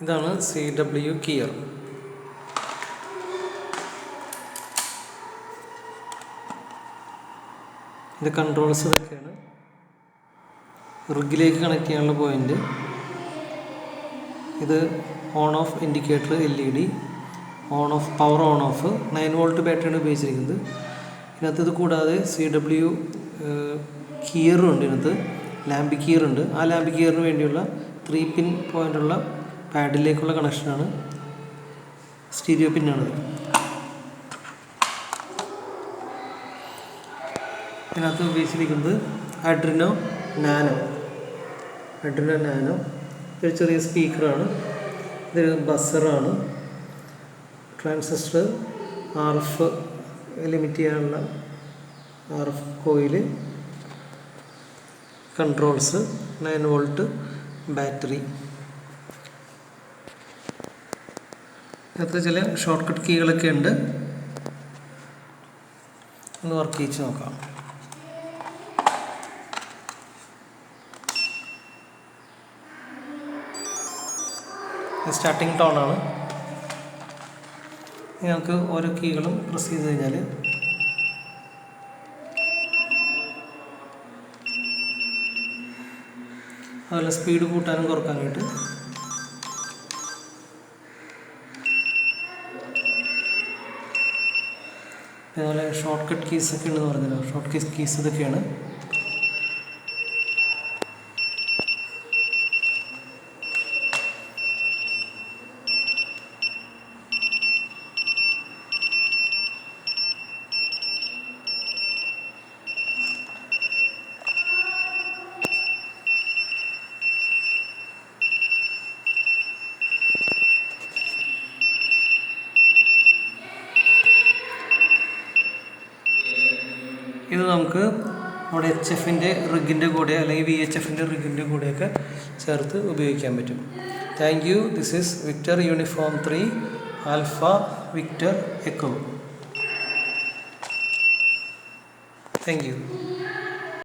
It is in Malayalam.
ഇതാണ് CW ഗിയർ. ഇത് കൺട്രോൾസ് ഇതൊക്കെയാണ്. റിഗിലേക്ക് കണക്ട് ചെയ്യാനുള്ള പോയിന്റ്. ഇത് on off indicator LED, on off power on off 9 volt ബാറ്ററിയാണ് ഉപയോഗിച്ചിരിക്കുന്നത്. ഇതിനകത്ത് ഇത് കൂടാതെ CW ഗിയറും ഉണ്ട്. ഇതിനകത്ത് ലാമ്പ് ഗിയർ ഉണ്ട്. ആ ലാമ്പ് ഗിയറിന് വേണ്ടിയുള്ള 3 പിൻ പോയിൻ്റുള്ള പാഡിലേക്കുള്ള കണക്ഷനാണ്. സ്റ്റീരിയോ പിന്നാണ്. ഇതിനകത്ത് ഉപയോഗിച്ചിരിക്കുന്നത് arduino നാനോ. ഇതൊരു ചെറിയ സ്പീക്കറാണ്. ഇതൊരു ബസറാണ്. ട്രാൻസിസ്റ്റർ, RF ലിമിറ്റ് ചെയ്യാനുള്ള RF coil, controls, 9 volt battery. ഇതിനകത്ത് ചില ഷോർട്ട് കട്ട് കീകളൊക്കെ ഉണ്ട്. ഒന്ന് വർക്ക് ചെയ്ത് നോക്കാം. സ്റ്റാർട്ടിങ് ടോണാണ്. ഞങ്ങൾക്ക് ഓരോ കീകളും പ്രസ് ചെയ്ത് കഴിഞ്ഞാൽ അതുപോലെ സ്പീഡ് കൂട്ടാനും കുറക്കാനായിട്ട് അതുപോലെ ഷോർട്ട് കട്ട് കീസൊക്കെ ഉണ്ടെന്ന് പറഞ്ഞല്ലോ. ഷോർട്ട് കീസ് ഇതൊക്കെയാണ്. ഇത് നമുക്ക് നമ്മുടെ HFൻ്റെ റിഗിൻ്റെ കൂടെ അല്ലെങ്കിൽ VHFൻ്റെ റിഗിൻ്റെ കൂടെയൊക്കെ ചേർത്ത് ഉപയോഗിക്കാൻ പറ്റും. Thank you. This is Victor uniform 3 alpha Victor echo. Thank U.